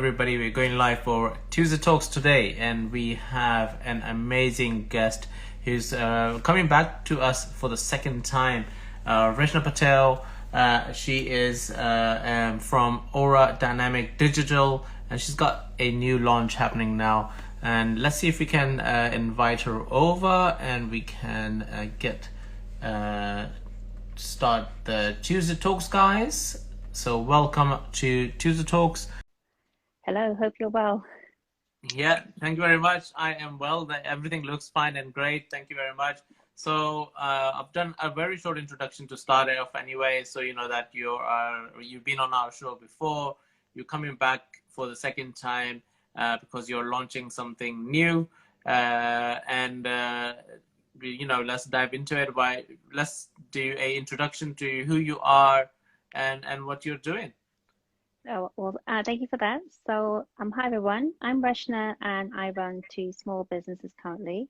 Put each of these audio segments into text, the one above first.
everybody. We're going live for Tuesday Talks today, and we have an amazing guest who's coming back to us for the second time. Reshna Patel. She is from Aura Dynamic Digital, and she's got a new launch happening now. And let's see if we can invite her over, and we can get start the Tuesday Talks, guys. So welcome to Tuesday Talks. Hello, hope you're well. Yeah, thank you very much. I am well. Everything looks fine and great. Thank you very much. So I've done a very short introduction to start off anyway. So you know that you've been on our show before. You're coming back for the second time because you're launching something new. Let's dive into it. Let's do a introduction to who you are and what you're doing. Thank you for that. So, hi everyone. I'm Reshna and I run two small businesses currently.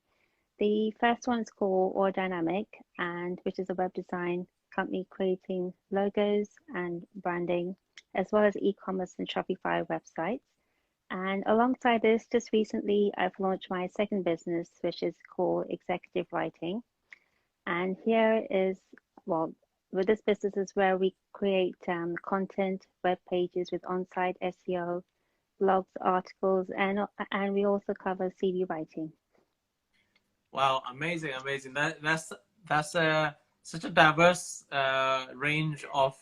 The first one is called Or Dynamic, and which is a web design company creating logos and branding, as well as e-commerce and Shopify websites. And alongside this, just recently, I've launched my second business, which is called Executive Writing. And here is, well, with this business is where we create content, web pages with on-site SEO, blogs, articles, and we also cover CV writing. Wow, amazing, amazing. That's such a diverse range of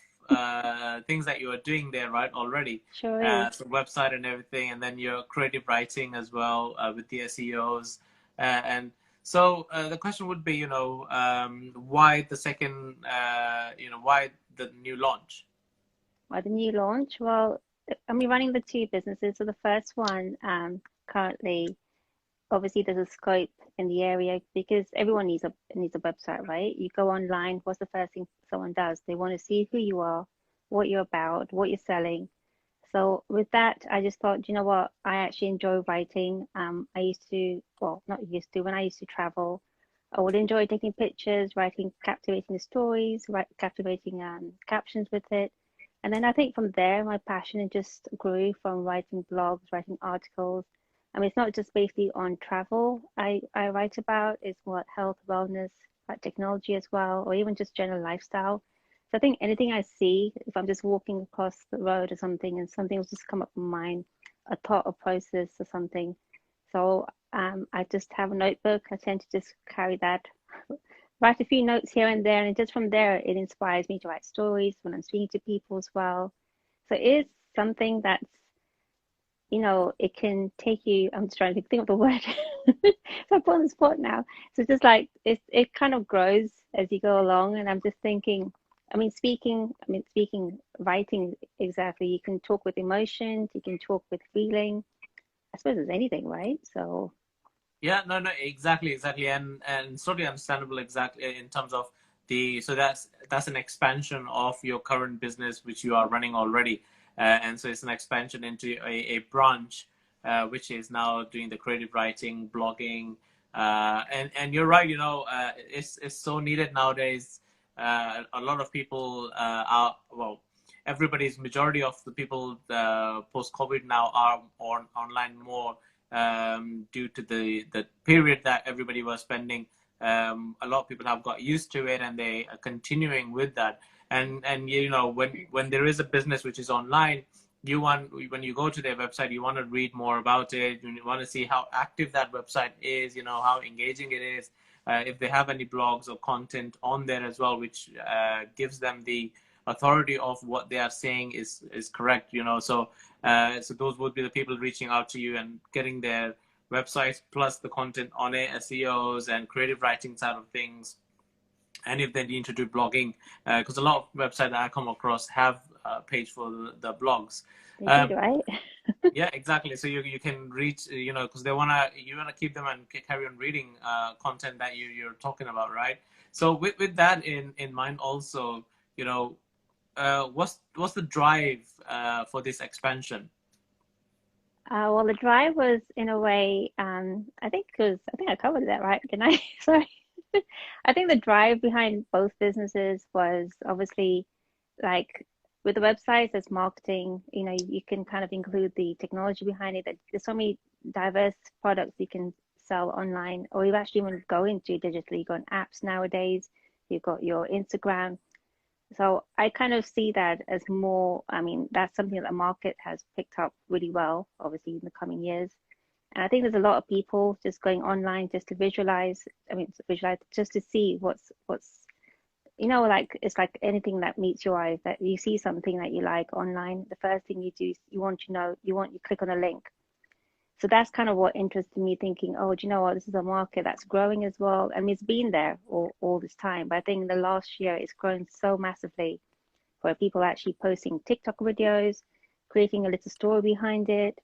things that you are doing there, right? Already, Sure is. so website and everything, and then your creative writing as well with the SEOs, and so the question would be, why the second, why the new launch? Well, the new launch, well, I'm running the two businesses. So the first one, currently, obviously there's a scope in the area because everyone needs a website, right? You go online, what's the first thing someone does? They want to see who you are, what you're about, what you're selling. So with that, I just thought, you know what? I actually enjoy writing. I used to, well, not used to, when I used to travel, I would enjoy taking pictures, writing captivating stories, captivating captions with it. And then I think from there, my passion just grew from writing blogs, writing articles. I mean, it's not just basically on travel I write about, it's what health, wellness, like technology as well, or even just general lifestyle. So I think anything I see, if I'm just walking across the road or something and something will just come up in mind, a thought or process or something. So I just have a notebook. I tend to just carry that, write a few notes here and there, and just from there, it inspires me to write stories when I'm speaking to people as well. So it is something that's, it can take you, I'm just trying to think of the word. So I'm put on the spot now. So it's just like it kind of grows as you go along. And I'm just thinking, speaking, writing, exactly. You can talk with emotions, you can talk with feeling. I suppose it's anything, right? So Yeah, no, exactly, and totally understandable. Exactly in terms of so that's an expansion of your current business which you are running already, and so it's an expansion into a branch which is now doing the creative writing, blogging, and you're right. It's so needed nowadays. A lot of people are well. Everybody's majority of the people post COVID now are on online more due to the period that everybody was spending. A lot of people have got used to it, and they are continuing with that. And when there is a business which is online, when you go to their website, you want to read more about it. You want to see how active that website is. How engaging it is. If they have any blogs or content on there as well, which gives them the authority of what they are saying is correct. So those would be the people reaching out to you and getting their websites plus the content on it, SEOs and creative writing side of things. And if they need to do blogging, because a lot of websites that I come across have a page for the blogs. they did, right? Yeah, exactly. So you can reach, because you wanna keep them and carry on reading content that you're talking about, right? So with that in mind, also, what's the drive for this expansion? Well, the drive was in a way, I think I covered that, right? Can I? Sorry. I think the drive behind both businesses was obviously like with the websites, there's marketing. You can kind of include the technology behind it. That there's so many diverse products you can sell online, or you actually even go into digitally. You've got apps nowadays. You've got your Instagram. So I kind of see that as more, I mean, that's something that the market has picked up really well, obviously, in the coming years. And I think there's a lot of people just going online just to visualize, visualize just to see what's like it's like anything that meets your eyes, that you see something that you like online. The first thing you do is you click on a link. So that's kind of what interested me, thinking, oh, do you know what? This is a market that's growing as well. I mean, it's been there all this time, but I think in the last year it's grown so massively, where people are actually posting TikTok videos, creating a little story behind it.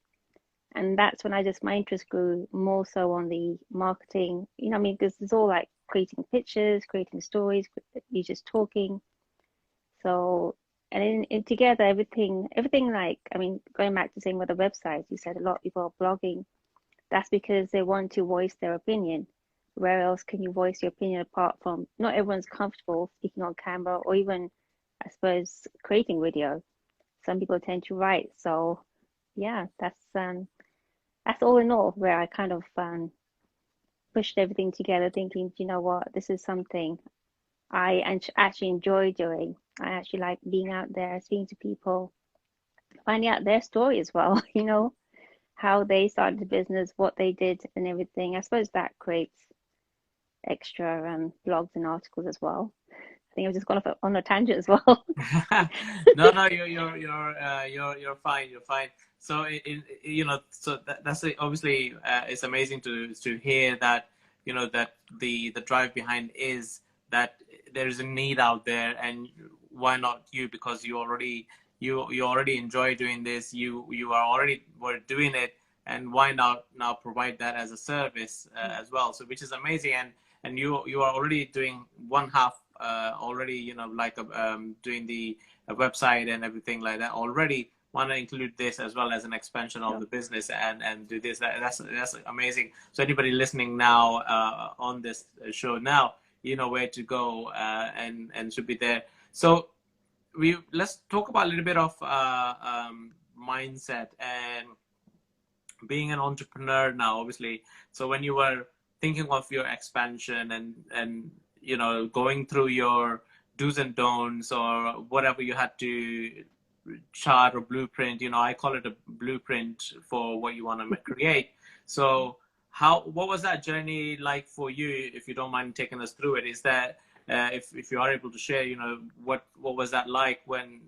And that's when my interest grew more so on the marketing, I mean, because it's all like creating pictures, creating stories, you just talking. So, and in together, everything like, I mean, going back to saying with the websites, you said a lot of people are blogging. That's because they want to voice their opinion. Where else can you voice your opinion apart from, not everyone's comfortable speaking on camera, or even, I suppose, creating video. Some people tend to write. So yeah, that's all in all where I kind of pushed everything together, thinking, you know what, this is something I actually enjoy doing. I actually like being out there, speaking to people, finding out their story as well, how they started the business, what they did, and everything. I suppose that creates extra blogs and articles as well. I think I've just gone off on a tangent as well. No, you're fine. You're fine. So that's obviously it's amazing to hear that that the drive behind is that there is a need out there, and why not you? Because you already enjoy doing this. You are already were doing it, and why not now provide that as a service as well? So which is amazing, and you are already doing one half already, like doing the website and everything like that already. Want to include this as well as an expansion of the business and do this. That's amazing. So anybody listening now on this show now, you know where to go and should be there. So let's talk about a little bit of mindset and being an entrepreneur now, obviously. So when you were thinking of your expansion and going through your do's and don'ts or whatever you had to chart or blueprint, I call it a blueprint for what you want to create. So what was that journey like for you, if you don't mind taking us through it? Is that if you are able to share, what was that like when,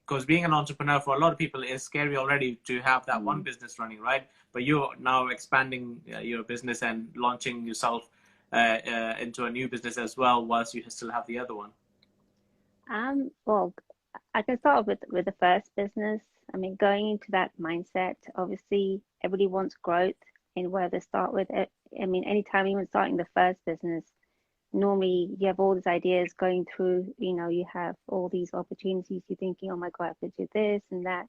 because being an entrepreneur for a lot of people is scary already to have that one business running, right? But you're now expanding your business and launching yourself into a new business as well, whilst you still have the other one. Well, I can start with the first business. I mean, going into that mindset, obviously everybody wants growth in where they start with it. I mean, anytime even starting the first business, normally you have all these ideas going through, you have all these opportunities, you're thinking, oh my God, I could do this and that.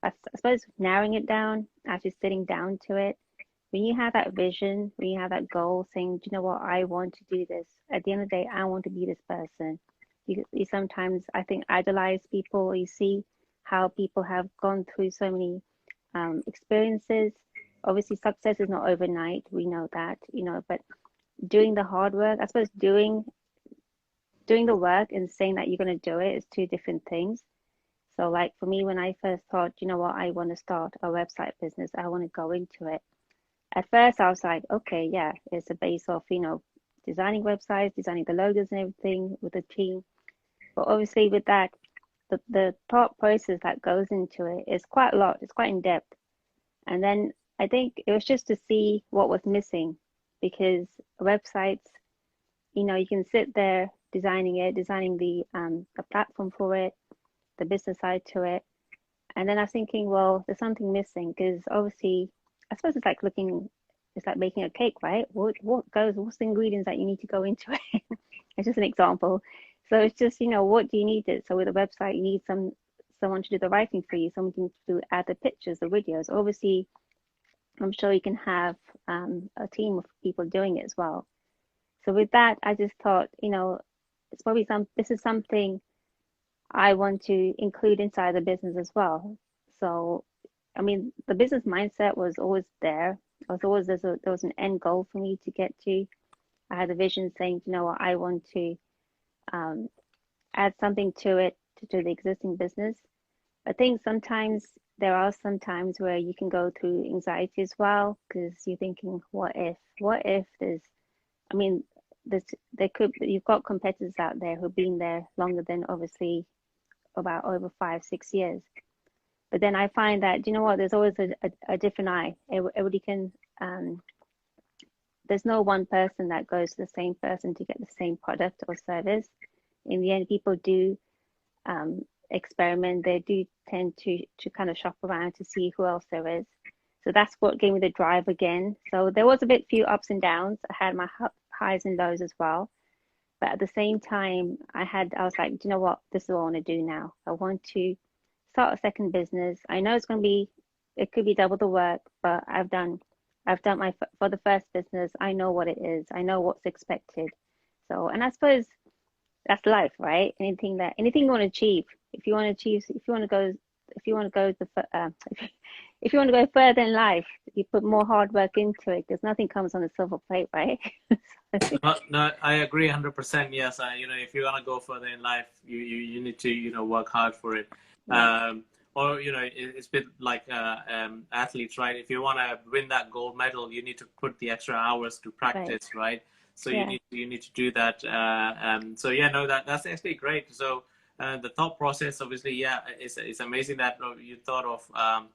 I suppose narrowing it down, actually sitting down to it. When you have that vision, when you have that goal, saying, do you know what, I want to do this. At the end of the day, I want to be this person. You sometimes, I think, idolize people. You see how people have gone through so many experiences. Obviously, success is not overnight. We know that, but doing the hard work, I suppose doing the work and saying that you're going to do it is two different things. So like for me, when I first thought, you know what, I want to start a website business, I want to go into it. At first, I was like, okay, yeah, it's a base of, designing websites, designing the logos and everything with the team. But obviously with that, the thought process that goes into it is quite a lot. It's quite in depth. And then I think it was just to see what was missing, because websites, you can sit there designing it, designing the platform for it, the business side to it. And then I was thinking, well, there's something missing, because obviously, I suppose it's like making a cake, right? What's the ingredients that you need to go into it? It's just an example. So it's just, what do you need it? So with a website, you need someone to do the writing for you, someone to add the pictures, the videos. Obviously, I'm sure you can have a team of people doing it as well. So with that, I just thought, this is something I want to include inside the business as well. So, I mean, the business mindset was always there. I was always there was an end goal for me to get to. I had a vision saying, you know what, I want to um, add something to it to the existing business. I think sometimes there are some times where you can go through anxiety as well because you're thinking, what if? What if there's, I mean, there's, there could, you've got competitors out there who've been there longer than obviously about over 5, 6 years. But then I find that, you know what, there's always a different eye. Everybody can, um, there's no one person that goes to the same person to get the same product or service. In the end, people do um, experiment. They do tend to kind of shop around to see who else there is. So that's what gave me the drive again. So there was a bit few ups and downs. I had my highs and lows as well. But at the same time, I was like, do you know what? This is what I want to do now. I want to start a second business. I know it's going to be, it could be double the work, but I've done my, for the first business. I know what it is. I know what's expected. So, and I suppose that's life, right? Anything you want to achieve, if you want to go, if you want to go if you want to go further in life, you put more hard work into it because nothing comes on a silver plate, right? No, I agree 100%. Yes, if you want to go further in life, you need to, work hard for it. Yeah, Or, it's a bit like athletes, right? If you want to win that gold medal, you need to put the extra hours to right. practice, right? So Yeah, you need to do that. So yeah, no, that's actually great. So the thought process, obviously, yeah, it's amazing that you thought of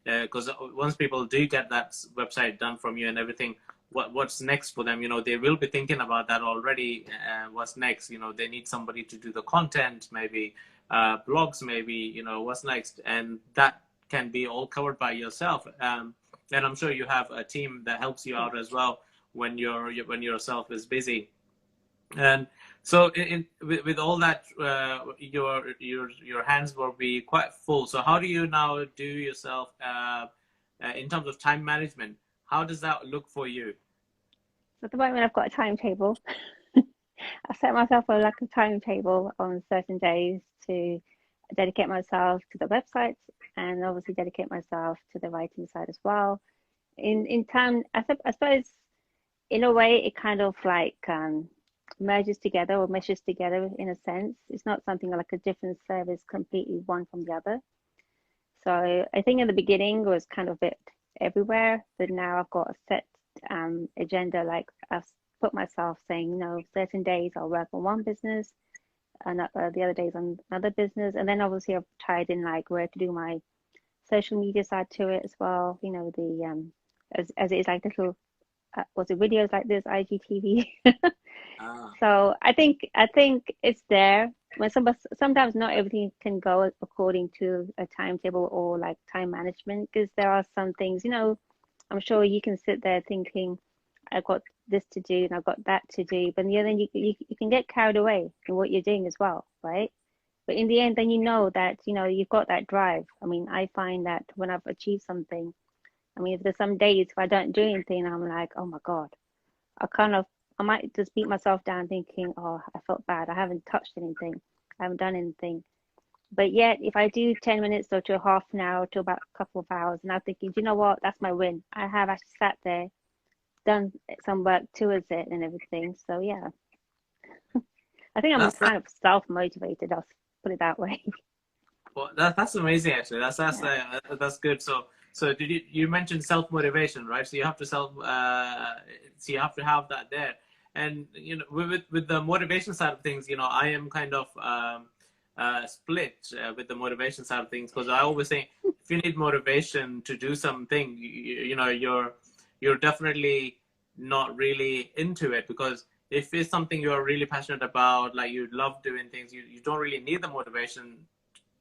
because once people do get that website done from you and everything, what's next for them, they will be thinking about that already. What's next, they need somebody to do the content, maybe blogs, maybe, what's next, and that can be all covered by yourself. And I'm sure you have a team that helps you yeah. out as well when yourself is busy. And so with all that, your hands will be quite full. So how do you now do yourself in terms of time management? How does that look for you? So at the moment, I've got a timetable. I set myself a like a timetable on certain days to dedicate myself to the website and obviously dedicate myself to the writing side as well. In time, I suppose in a way it kind of like merges together or meshes together in a sense. It's not something like a different service completely one from the other. So I think in the beginning it was kind of a bit everywhere, but now I've got a set agenda. Like I've put myself saying, certain days I'll work on one business, and the other days on another business, and then obviously I've tied in like where to do my social media side to it as well. The as it is like little was it videos like this IGTV. Ah, So I think it's there. When sometimes not everything can go according to a timetable or like time management because there are some things, I'm sure you can sit there thinking, I've got this to do and I've got that to do, but in the end you can get carried away in what you're doing as well, right? But in the end, then that you've got that drive. I mean, I find that when I've achieved something, I mean, if there's some days if I don't do anything, I'm like, oh my God, I kind of, I might just beat myself down thinking, oh, I felt bad. I haven't touched anything. I haven't done anything. But yet, if I do 10 minutes or to a half an hour to about a couple of hours, and I'm thinking, do you know what? That's my win. I have actually sat there, done some work towards it and everything. So, yeah, I think I'm that's kind of self-motivated. I'll put it that way. well, that's amazing actually. Yeah. That's good. So did you mentioned self motivation, right? So you have to so you have to have that there. And with the motivation side of things, I am kind of split with the motivation side of things because I always say if you need motivation to do something, you're definitely not really into it because if it's something you're really passionate about, like you love doing things, you don't really need the motivation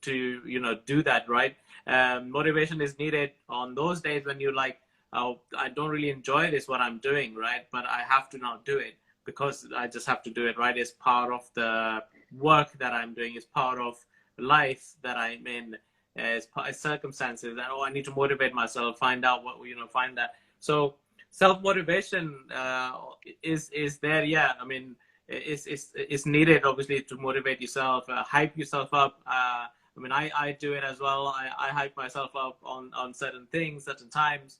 to do that, right? Motivation is needed on those days when you like, oh, I don't really enjoy this what I'm doing, right? But I have to now do it because I just have to do it, right? It's part of the work that I'm doing. It's part of life that I'm in. It's circumstances that, oh, I need to motivate myself, find out what find that. So self motivation is there. Yeah, I mean, it's needed, obviously, to motivate yourself, hype yourself up. I mean, I do it as well. I hype myself up on certain things, certain times,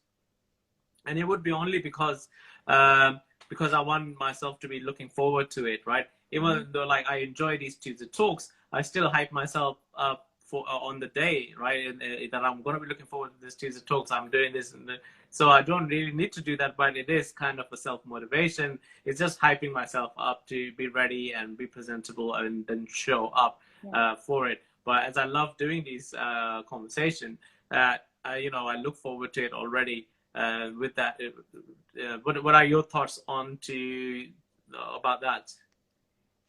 and it would be only because I want myself to be looking forward to it, right? Even though like I enjoy these Tuesday talks, I still hype myself up for on the day, right? And that I'm going to be looking forward to this Tuesday talks. I'm doing this, so I don't really need to do that, but it is kind of a self motivation. It's just hyping myself up to be ready and be presentable and then show up for it. But as I love doing these conversations, I look forward to it already. With that, what are your thoughts on to about that?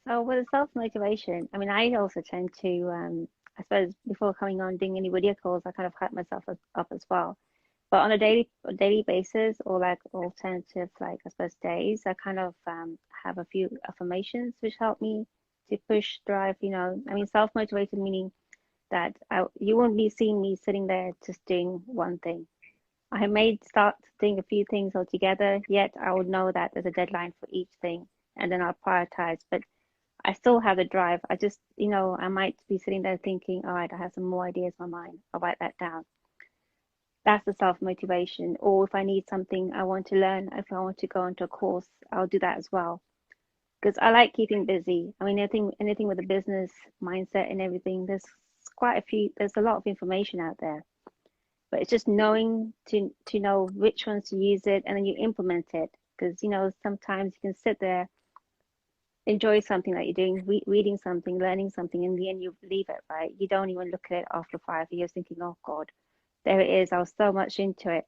So with the self-motivation, I mean, I also tend to, I suppose before coming on doing any video calls, I kind of hype myself up as well. But on a daily basis or like alternative, like I suppose days, I kind of have a few affirmations which help me to push, drive, I mean, self-motivated meaning that you won't be seeing me sitting there just doing one thing. I may start doing a few things altogether, yet I would know that there's a deadline for each thing and then I'll prioritize. But I still have the drive. I just, I might be sitting there thinking, all right, I have some more ideas in my mind. I'll write that down. That's the self-motivation. Or if I need something I want to learn, if I want to go into a course, I'll do that as well. Because I like keeping busy. I mean, anything with a business mindset and everything, there's a lot of information out there. But it's just knowing to know which ones to use it and then you implement it. Because, sometimes you can sit there, enjoy something that you're doing, reading something, learning something, in the end you leave it, right? You don't even look at it after 5 years thinking, oh God, there it is. I was so much into it.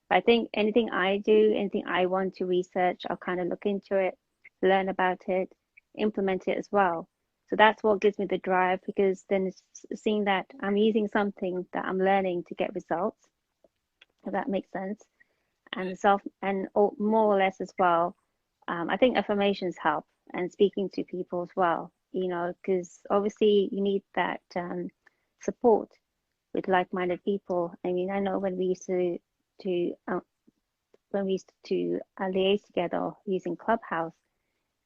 But I think anything I want to research, I'll kind of look into it, learn about it, implement it as well. So that's what gives me the drive, because then it's seeing that I'm using something that I'm learning to get results, if that makes sense. And more or less as well, I think affirmations help, and speaking to people as well, because obviously you need that support with like-minded people. I mean, I know when we used to liaise together using Clubhouse,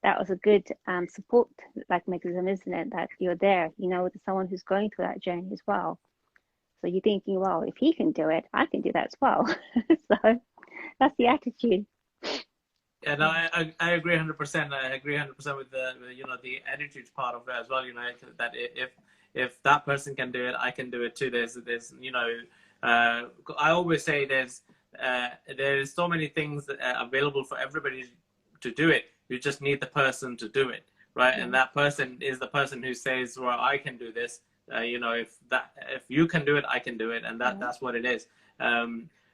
that was a good support like mechanism, isn't it? That you're there, with someone who's going through that journey as well. So you're thinking, well, if he can do it, I can do that as well. So that's the attitude. Yeah, no, I agree 100%. I agree 100% with the attitude part of it as well. That if that person can do it, I can do it too. I always say there's so many things that are available for everybody to do it. You just need the person to do it, right? And that person is the person who says, well, I can do this. If you can do it, I can do it, and that's what it is.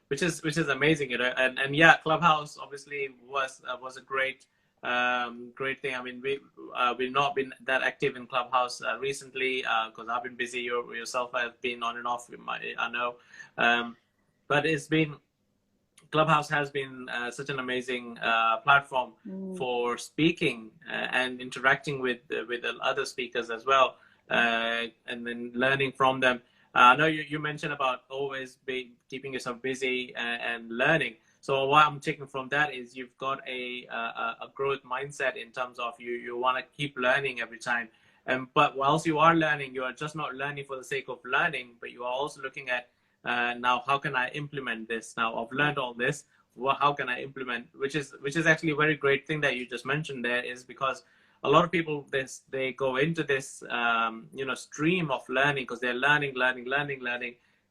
Which is amazing, and yeah, Clubhouse obviously was a great thing. I mean, we've not been that active in Clubhouse recently because I've been busy. Yourself have been on and off. I know, but Clubhouse has been such an amazing platform for speaking and interacting with other speakers as well, and then learning from them. I know you mentioned about always keeping yourself busy and learning. So what I'm taking from that is you've got a growth mindset in terms of you want to keep learning every time. But whilst you are learning, you are just not learning for the sake of learning, but you are also looking at now, how can I implement this? Now I've learned all this. How can I implement? Which is actually a very great thing that you just mentioned there, is because a lot of people they go into this stream of learning because they're learning,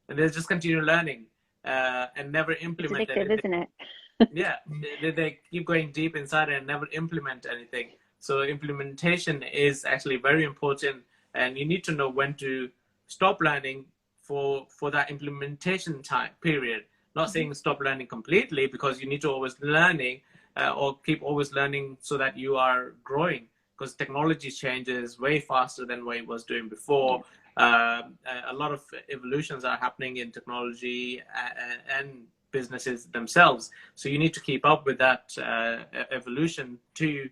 and they just continue learning and never implement it's addictive, anything. isn't it? Yeah, they keep going deep inside and never implement anything. So implementation is actually very important, and you need to know when to stop learning for that implementation time period. Not saying stop learning completely, because you need to always learning or keep always learning so that you are growing, because technology changes way faster than what it was doing before. A lot of evolutions are happening in technology and businesses themselves. So you need to keep up with that evolution to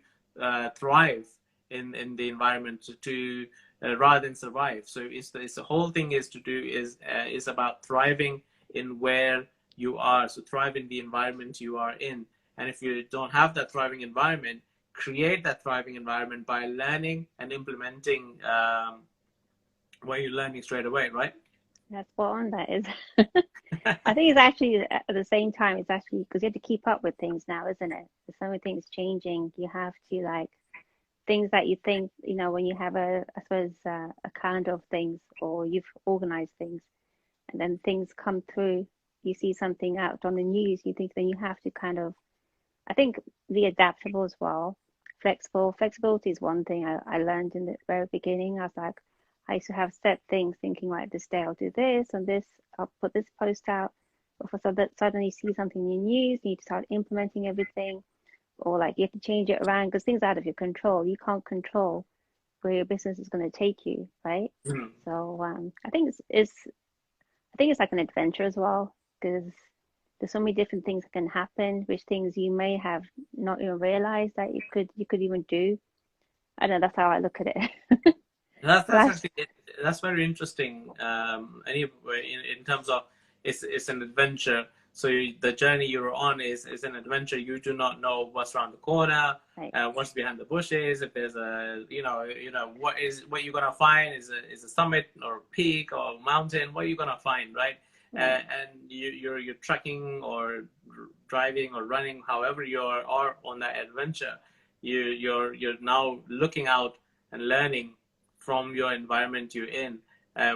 thrive in the environment, to rather than survive. So it's the whole thing is about thriving in where you are. So thrive in the environment you are in. And if you don't have that thriving environment, create that thriving environment by learning and implementing what you're learning straight away, right? That's spot on, that is. I think it's actually at the same time, it's actually because you have to keep up with things now, isn't it? There's so many things changing. You have to like things that you think, when you have I suppose, a calendar of things or you've organized things and then things come through, you see something out on the news, you think then you have to kind of, I think, be adaptable as well. Flexible. Flexibility is one thing I learned in the very beginning. I was like, I used to have set things thinking, right, this day I'll do this and this, I'll put this post out. But for suddenly you see something in the news, you need to start implementing everything, or like you have to change it around because things are out of your control. You can't control where your business is going to take you, right? Mhm. So I think I think it's like an adventure as well because there's so many different things that can happen, which things you may have not even realized that you could even do. I don't know, that's how I look at it. So That's that's actually that's very interesting. Anyway, in terms of it's an adventure. So the journey you're on is an adventure. You do not know what's around the corner, right. what's behind the bushes. If there's what you're gonna find is a summit or peak or mountain. What are you gonna find, right? Right. And you're trekking or driving or running, however you are on that adventure. You're now looking out and learning from your environment you're in,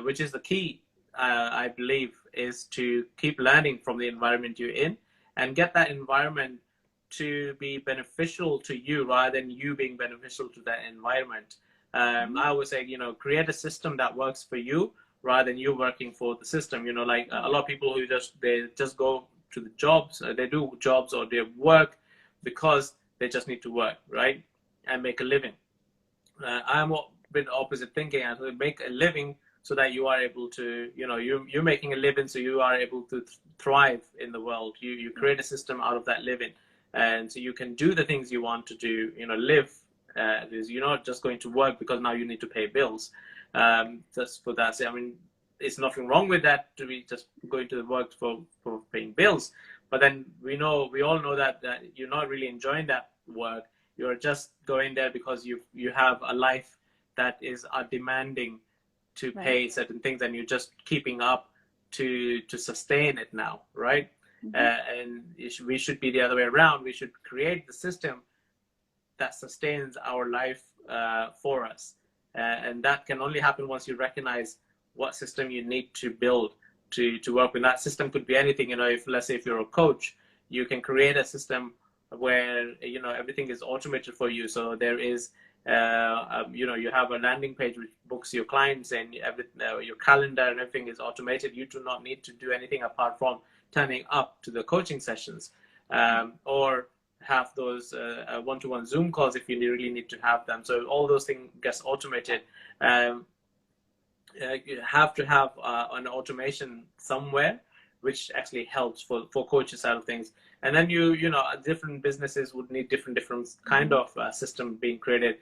which is the key, I believe, is to keep learning from the environment you're in and get that environment to be beneficial to you rather than you being beneficial to that environment. Mhm. I always say, create a system that works for you rather than you working for the system. Like a Yeah. lot of people who they just go to the jobs, they do jobs or they work because they just need to work, right, and make a living. I'm a bit opposite thinking. I make a living so that you are able to, you're making a living so you are able to thrive in the world. You Yeah. create a system out of that living, and so you can do the things you want to do. Live. You're not just going to work because now you need to pay bills. Just for that, I mean, it's nothing wrong with that to be just going to the work for paying bills. But then we all know that you're not really enjoying that work. You're just going there because you have a life that is demanding to Right. pay certain things, and you're just keeping up to sustain it now, right? Hmm. And we should be the other way around. We should create the system that sustains our life for us, and that can only happen once you recognize what system you need to build to work with. That system could be anything. If let's say if you're a coach, you can create a system where everything is automated for you. So there is you have a landing page which books your clients, and your calendar and everything is automated. You do not need to do anything apart from turning up to the coaching sessions, or have those one-to-one Zoom calls if you really need to have them. So all those things gets automated. Um, you have to have an automation somewhere, which actually helps for coaches side of things. And then different businesses would need different kind Hmm. of system being created.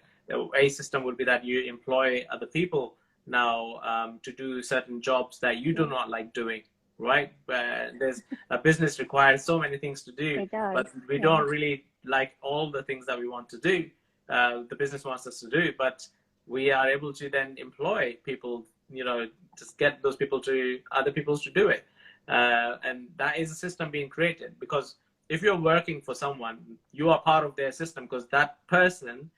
A system would be that you employ other people now to do certain jobs that you do Yeah. not like doing, right? There's a business requires so many things to do, It does. but we Yeah. don't really like all the things that we want to do. The business wants us to do, but we are able to then employ people, just get those people to other people to do it. And that is a system being created, because if you're working for someone, you are part of their system, because that person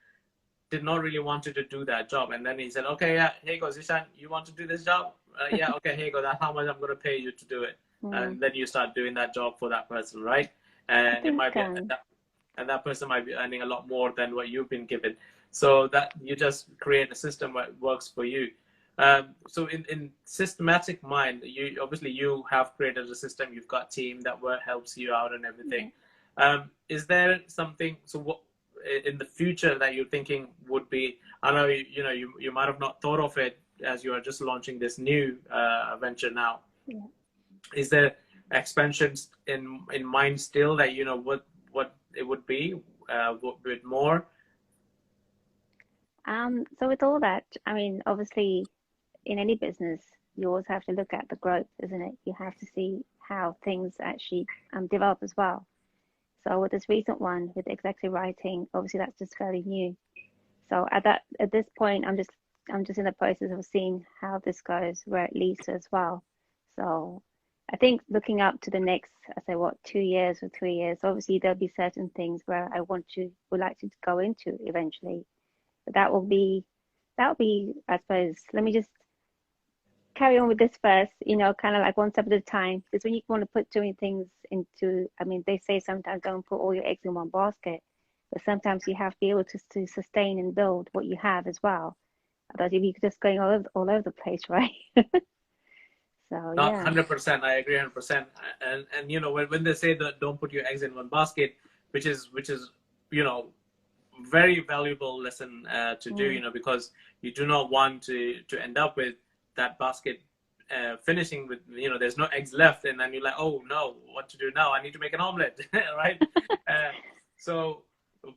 did not really want you to do that job. And then he said, okay, yeah, here you go, Zishan, you want to do this job? Yeah, okay, here you go. That's how much I'm going to pay you to do it. Mm. And then you start doing that job for that person, right? I And it think might be, and that person might be earning a lot more than what you've been given. So that you just create a system that works for you. So in systematic mind, you obviously you have created a system. You've got a team that helps you out and yeah. everything. Is there something? So what in the future that you're thinking would be? I know you might have not thought of it as you are just launching this new venture now. Yeah. Is there expansions in mind still that what it would be with more? So with all that, I mean, obviously, in any business, you always have to look at the growth, isn't it? You have to see how things actually develop as well. So with this recent one with executive writing, obviously that's just fairly new. So at this point, I'm just in the process of seeing how this goes, where it leads as well. So I think looking up to the next, I say what, 2 years or 3 years, obviously there'll be certain things where would like to go into eventually. But that will be, I suppose, let me just carry on with this first, kind of like one step at a time. Because when you want to put too many things into, I mean, they say sometimes don't put all your eggs in one basket, but sometimes you have to be able to sustain and build what you have as well. Otherwise, you'll be just going all over the place, right? So Not yeah. 100%. I agree 100%. And when they say that don't put your eggs in one basket, which is you know very valuable lesson to do, Mm, because you do not want to end up with that basket finishing with, there's no eggs left, and then you're like, oh no, what to do now? I need to make an omelet, right? Uh, so,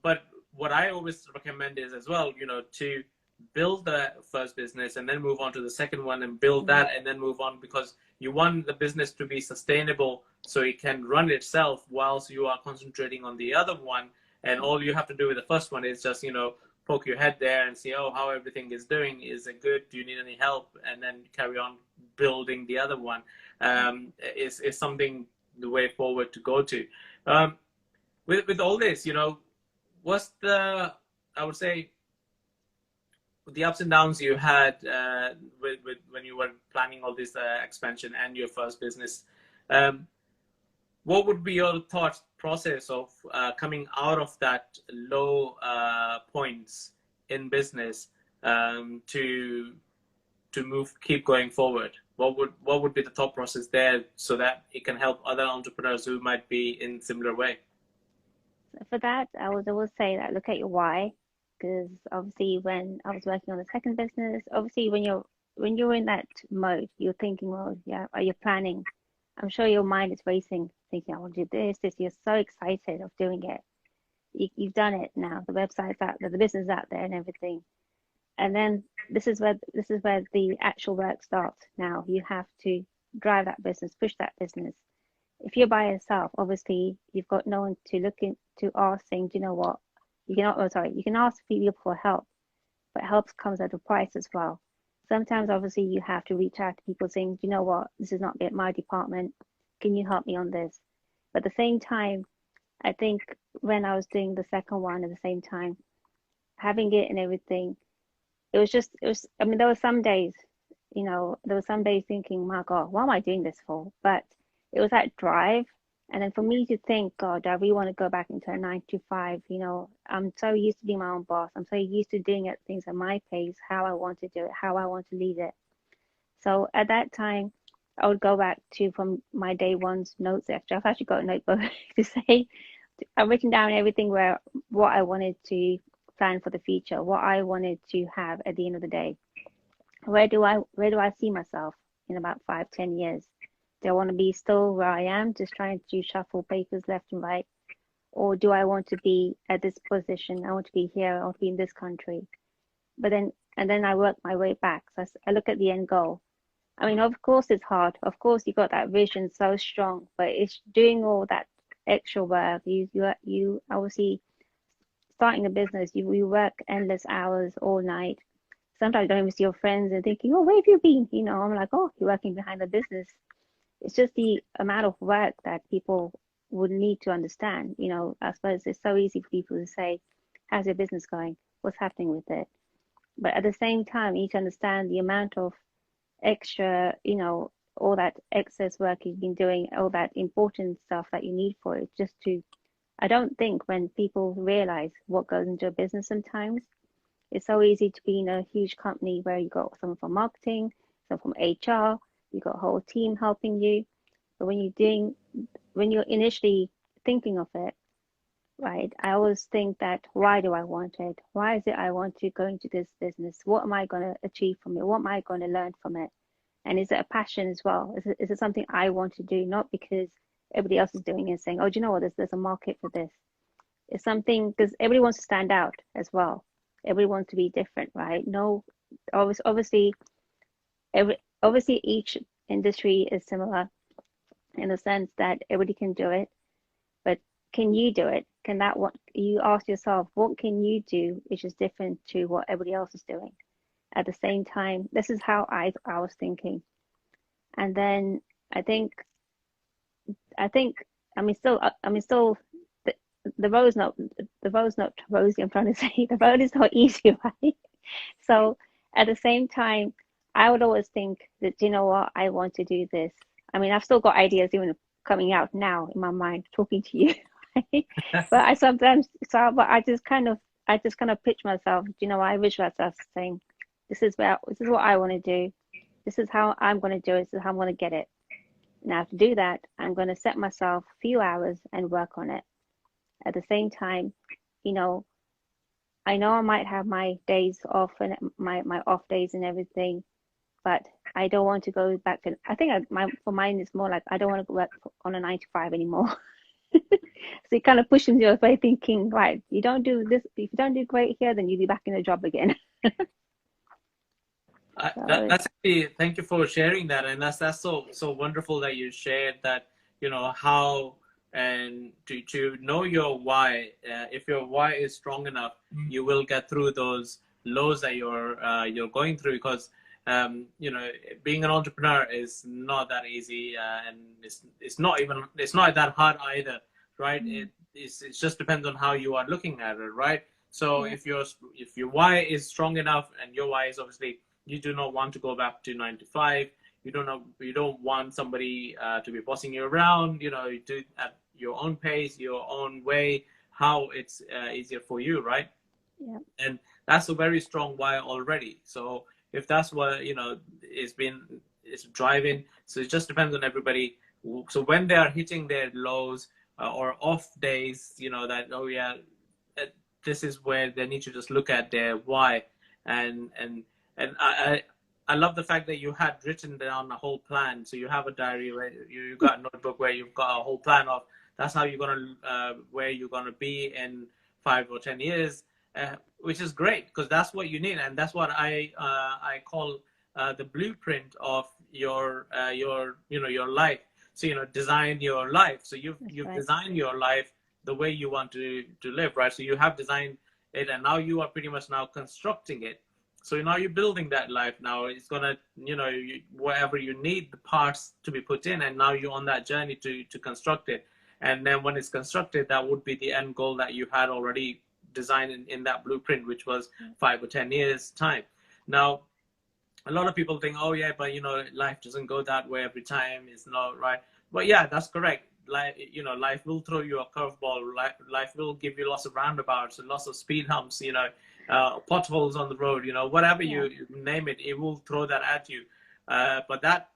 but what I always recommend is as well, to build the first business and then move on to the second one and build mm, that and then move on, because you want the business to be sustainable so it can run itself whilst you are concentrating on the other one. And all you have to do with the first one is just, poke your head there and see, oh, how everything is doing. Is it good? Do you need any help? And then carry on building the other one. Is something the way forward to go to. With all this, what's I would say, the ups and downs you had with when you were planning all this expansion and your first business. Um, what would be your thought process of coming out of that low points in business, to keep going forward? What would be the thought process there so that it can help other entrepreneurs who might be in similar way? for that, I would always say that look at your why, because obviously when I was working on the second business, obviously when you're in that mode, you're thinking, well, yeah, are you planning? I'm sure your mind is racing, thinking, I want to do this. You're so excited of doing it. You've done it now. The website's out there, the business is out there, and everything. And then this is where the actual work starts. Now you have to drive that business, push that business. If you're by yourself, obviously you've got no one to look in to ask, saying, do you know what? You can, oh, sorry, you can ask people for help, but help comes at a price as well. Sometimes, obviously, you have to reach out to people saying, do you know what? This is not my department. Can you help me on this? But at the same time, I think when I was doing the second one at the same time, having it and everything, I mean, there were some days thinking, my God, what am I doing this for? But it was that drive. And then for me to think, God, I really want to go back into a 9 to 5. I'm so used to being my own boss. I'm so used to doing it, things at my pace, how I want to do it, how I want to lead it. So at that time, I would go back to from my day one's notes extra. I've actually got a notebook to say I've written down everything where what I wanted to plan for the future, what I wanted to have at the end of the day. Where do I see myself in about 5, 10 years? Do I want to be still where I am, just trying to shuffle papers left and right? Or do I want to be at this position? I want to be here, I want to be in this country. And then I work my way back. So I look at the end goal. I mean, of course it's hard. Of course you got that vision so strong, but it's doing all that extra work. You obviously starting a business, you work endless hours all night. Sometimes you don't even see your friends and thinking, oh, where have you been? I'm like, oh, you're working behind the business. It's just the amount of work that people would need to understand. I suppose it's so easy for people to say, how's your business going? What's happening with it? But at the same time, you need to understand the amount of extra, all that excess work you've been doing, all that important stuff that you need for it, I don't think when people realize what goes into a business sometimes, it's so easy to be in a huge company where you got someone from marketing, someone from HR, you got a whole team helping you. But when you're initially thinking of it, right, I always think that why do I want it? Why is it I want to go into this business? What am I going to achieve from it? What am I going to learn from it? And is it a passion as well? Is it something I want to do, not because everybody else is doing it and saying, oh, do you know what? There's a market for this. It's something because everybody wants to stand out as well. Everybody wants to be different, right? No, obviously each industry is similar in the sense that everybody can do it, but can you do it? Can that what you ask yourself, what can you do which is different to what everybody else is doing? At the same time, this is how I was thinking. And then I think I think I mean still the, the road's not rosy. I'm trying to say the road is not easy, right? So at the same time, I would always think that, you know what, I want to do this. I mean, I've still got ideas even coming out now in my mind talking to you. Right? But I sometimes but I just kind of pitch myself, you know, I visualize myself saying, this is what I want to do. This is how I'm going to do it. This is how I'm going to get it. Now to do that, I'm going to set myself a few hours and work on it. At the same time, you know, I know I might have my days off and my off days and everything, but I don't want to go back to. I think for mine is more like I don't want to work on a 9 to 5 anymore. So it kind of pushes you away, thinking, right, you don't do this. If you don't do great here, then you'll be back in the job again. So That's actually, thank you for sharing that, and that's so wonderful that you shared that, you know, how and to know your why. If your why is strong enough, you will get through those lows that you're going through, because you know, being an entrepreneur is not that easy, and it's not that hard either, right? It just depends on how you are looking at it, right? So yeah, if your why is strong enough, and your why is obviously you do not want to go back to 9 to 5, you don't want somebody to be bossing you around, you know, you do it at your own pace, your own way, how it's easier for you, right? yeah, And that's a very strong why already. So if that's what, you know, is driving, so it just depends on everybody. So when they are hitting their lows or off days, you know, that, oh yeah, this is where they need to just look at their why. And I love the fact that you had written down a whole plan. So you have a diary where you got a notebook where you've got a whole plan of that's how you're gonna where you're gonna be in 5 or 10 years, which is great, because that's what you need, and that's what I call the blueprint of your you know, your life. So, you know, design your life. So that's you've right. designed your life the way you want to live, right? So you have designed it, and now you are pretty much now constructing it. So now you're building that life. Now it's gonna, you know, wherever you need the parts to be put in, and now you're on that journey to construct it. And then when it's constructed, that would be the end goal that you had already designed in that blueprint, which was 5 or 10 years time. Now, a lot of people think, oh yeah, but you know, life doesn't go that way every time. It's not right. But yeah, that's correct. Life, you know, life will throw you a curveball. Life will give you lots of roundabouts and lots of speed humps. You know, potholes on the road. You know, whatever Yeah, you name it, it will throw that at you. But that,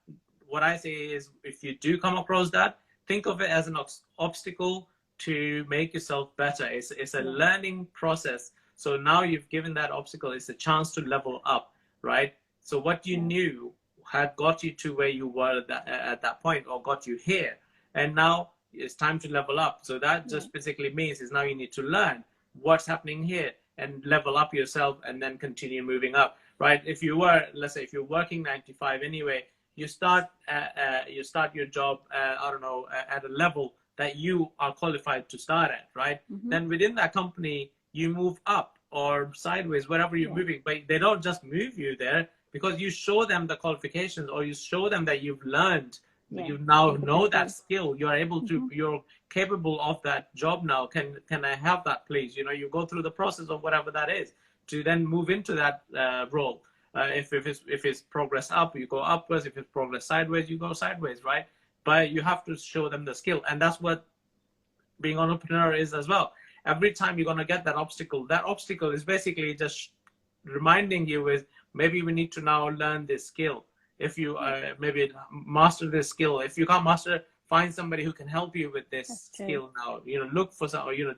what I say is, if you do come across that, think of it as an obstacle to make yourself better. It's a yeah, learning process. So now you've given that obstacle, it's a chance to level up, right? So what you yeah, knew had got you to where you were at that point, or got you here. And now it's time to level up. So that yeah, just basically means is now you need to learn what's happening here and level up yourself, and then continue moving up, right? If you were, let's say, if you're working 9 to 5 anyway, you start your job, I don't know, at a level that you are qualified to start at, right? mm-hmm. Then within that company, you move up or sideways, wherever you're Yeah, moving, but they don't just move you there, because you show them the qualifications, or you show them that you've learned, yeah, you now know that capability. skill, you're able to, Mm-hmm. you're capable of that job now. Can I have that, please? You know, you go through the process of whatever that is to then move into that role. If it's progress up, you go upwards. If it's progress sideways, you go sideways, right? But you have to show them the skill, and that's what being an entrepreneur is as well. Every time you're going to get that obstacle is basically just reminding you is, maybe we need to now learn this skill. If you Yeah, maybe master this skill, if you can't master, find somebody who can help you with that's this true. skill now. You know, look for some, or, you know,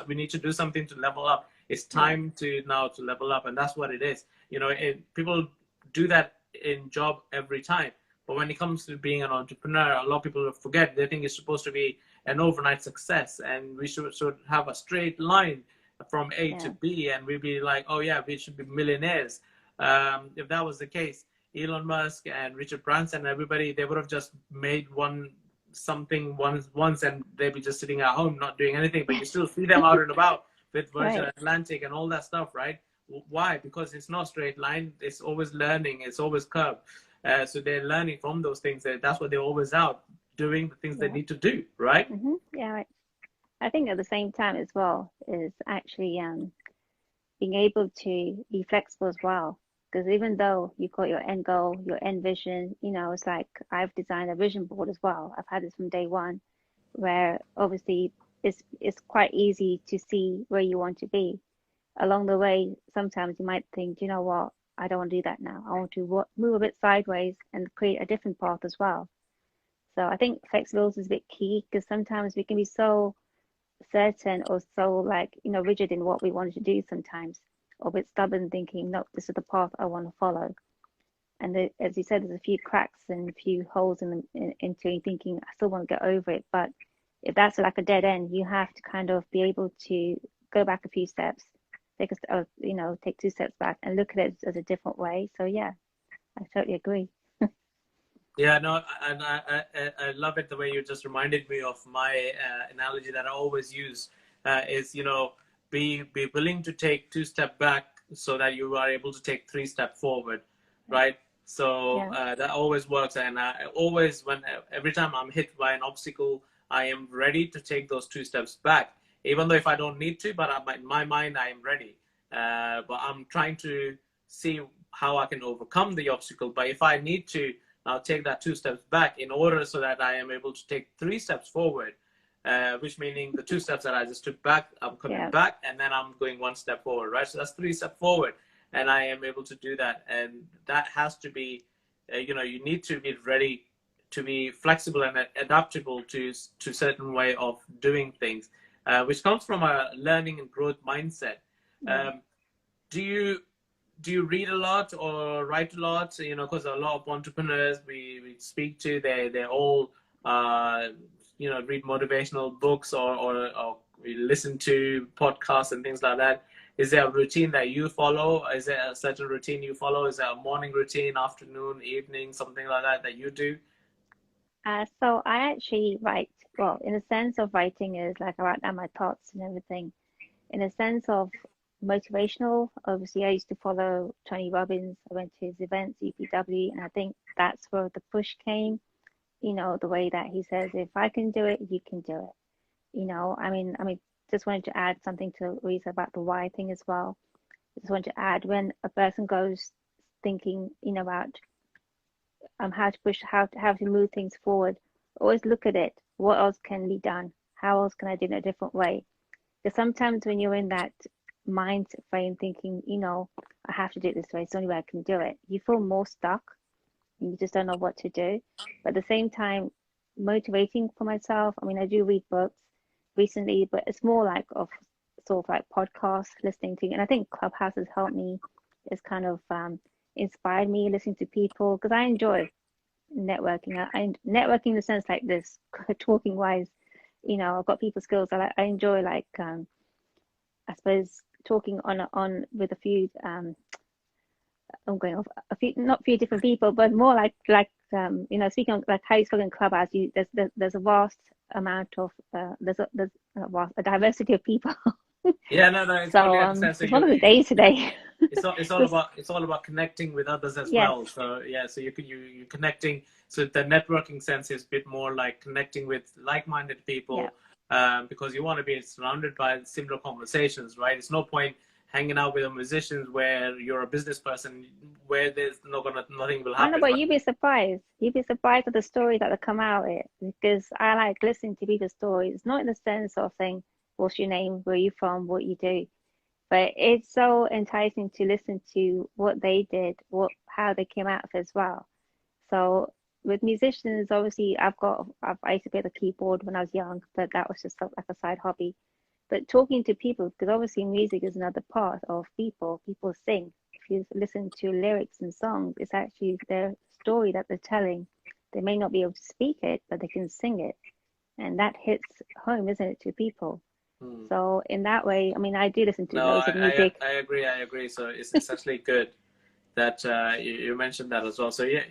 we need to do something to level up. It's Yeah, time to now to level up, and that's what it is. You know, people do that in job every time, but when it comes to being an entrepreneur, a lot of people forget. They think it's supposed to be an overnight success, and we should have a straight line from A to yeah, B, and we'd be like, oh yeah, we should be millionaires. If that was the case, Elon Musk and Richard Branson and everybody, they would have just made one something once and they'll be just sitting at home not doing anything, but you still see them out and about with Virgin Right. Atlantic and all that stuff, right? Why? Because it's not straight line. It's always learning. It's always curved. So they're learning from those things. That's what they're always out doing, the things they Yeah. need to do, right? Yeah, right. I think at the same time as well is actually being able to be flexible as well. Because even though you've got your end goal, your end vision, it's like I've designed a vision board as well. I've had this from day one, where obviously it's quite easy to see where you want to be. Along the way, sometimes you might think, you know what, I don't want to do that now. I want to move a bit sideways and create a different path as well. So I think flexibility is a bit key because sometimes we can be so certain or so like rigid in what we wanted to do sometimes, or a bit stubborn thinking no, this is the path I want to follow. And as you said, there's a few cracks and a few holes into you thinking I still want to get over it, but if that's like a dead end, you have to kind of be able to go back a few steps, take 2 steps back and look at it as a different way. So yeah, I totally agree. Yeah, no, and I love it the way you just reminded me of my analogy that I always use is, be willing to take 2 steps back so that you are able to take 3 steps forward, right? So Yeah, that always works. And I always, every time I'm hit by an obstacle, I am ready to take those 2 steps back, even though if I don't need to, but in my mind, I am ready. But I'm trying to see how I can overcome the obstacle. But if I need to, I'll take that 2 steps back in order so that I am able to take 3 steps forward, which meaning the 2 steps that I just took back, I'm coming yeah, back and then I'm going 1 step forward, right? So that's 3 steps forward and I am able to do that. And that has to be, you need to be ready to be flexible and adaptable to certain way of doing things, which comes from a learning and growth mindset. yeah. Um, do you do you read a lot or write a lot? Because a lot of entrepreneurs we speak to, they all read motivational books or we listen to podcasts and things like that. Is there a routine that you follow? Is there a certain routine you follow? Is there a morning routine, afternoon, evening, something like that you do? So I actually write, well, in a sense of writing is like I write down my thoughts and everything. In a sense of motivational, obviously I used to follow Tony Robbins. I went to his events, UPW, and I think that's where the push came, the way that he says, if I can do it, you can do it. I mean, just wanted to add something to Lisa about the why thing as well. I just want to add when a person goes thinking, about how to push, how to move things forward. Always look at it. What else can be done? How else can I do it in a different way? Because sometimes when you're in that mind frame thinking, I have to do it this way, it's the only way I can do it, you feel more stuck and you just don't know what to do. But at the same time, motivating for myself, I mean, I do read books recently, but it's more like of sort of like podcasts, listening to, and I think Clubhouse has helped me. It's kind of inspired me listening to people because I enjoy networking. I networking in the sense like this, talking wise. I've got people skills. I enjoy like I suppose talking on with a few I'm going off a few, not few different people, but more like speaking on like how you spoke in Clubhouse. There's a vast amount of there's a diversity of people. Yeah, no, I So totally understand. So it's one of the days today. Just it's all about connecting with others as yes, well. So yeah, so you're connecting. So the networking sense is a bit more like connecting with like-minded yeah. people, because you want to be surrounded by similar conversations, right? It's no point hanging out with a musicians where you're a business person where there's nothing will I know, happen, but right? you'd be surprised. You'd be surprised at the stories that come out of it because I like listening to people's stories, not in the sense of saying, what's your name, where are you from, what you do, but it's so enticing to listen to what they did, how they came out of it as well. So with musicians, obviously, I used to play the keyboard when I was young, but that was just like a side hobby. But talking to people, because obviously music is another part of people. People sing. If you listen to lyrics and songs, it's actually their story that they're telling. They may not be able to speak it, but they can sing it. And that hits home, isn't it, to people? Hmm. So in that way, I mean, I do listen to No, loads of music. I agree. I agree. So it's actually good that you mentioned that as well. So yeah,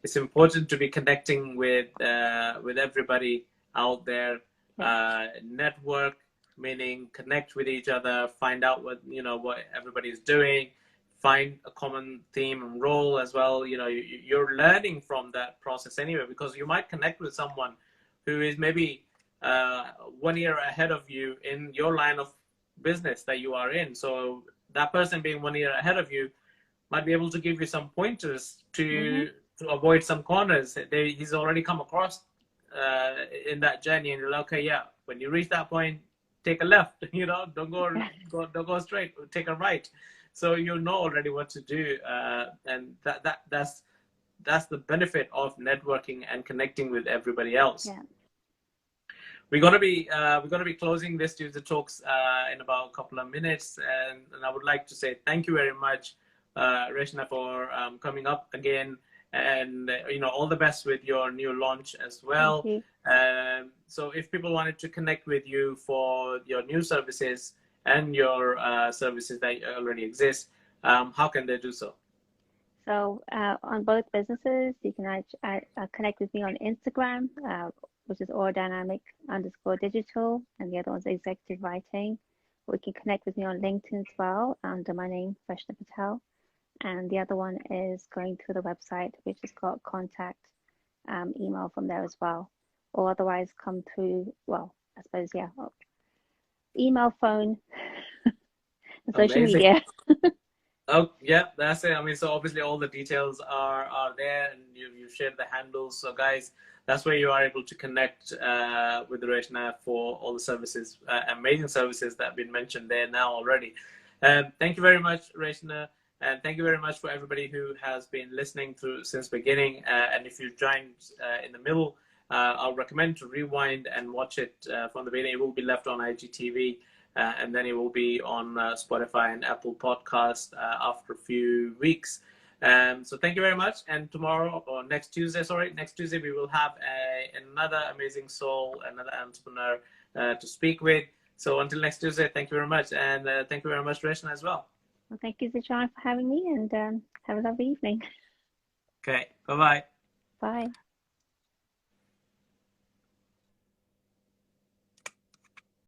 it's important to be connecting with everybody out there. Network, meaning connect with each other, find out what everybody's doing, find a common theme and role as well. You're learning from that process anyway, because you might connect with someone who is maybe 1 year ahead of you in your line of business that you are in. So that person being 1 year ahead of you might be able to give you some pointers to avoid some corners he's already come across in that journey, and you're like, okay, yeah, when you reach that point, take a left, don't go straight, take a right. So you know already what to do, and that's the benefit of networking and connecting with everybody else. Yeah. We're gonna be closing this Tuesday Talks in about a couple of minutes, and I would like to say thank you very much, Reshna, for coming up again, and all the best with your new launch as well. So if people wanted to connect with you for your new services and your services that already exist, how can they do so? So on both businesses, you can connect with me on Instagram, which is alldynamic_digital, and the other one's executive writing. Or you can connect with me on LinkedIn as well under my name, Reshna Patel. And the other one is going through the website, which has got contact email from there as well. Or otherwise come through, well, I suppose, yeah, email, phone, and social media. Oh, yeah, that's it. I mean, so obviously all the details are there, and you've shared the handles. So guys, that's where you are able to connect with Reshna for all the services, amazing services that have been mentioned there now already. Thank you very much, Reshna. And thank you very much for everybody who has been listening through since beginning. And if you joined in the middle, I'll recommend to rewind and watch it from the beginning. It will be left on IGTV. And then it will be on Spotify and Apple Podcast after a few weeks. So thank you very much. And next Tuesday, we will have another amazing soul, another entrepreneur to speak with. So until next Tuesday, thank you very much. And thank you very much, Reshna, as well. Well, thank you, Zichar, for having me, and have a lovely evening. Okay, bye-bye. Bye.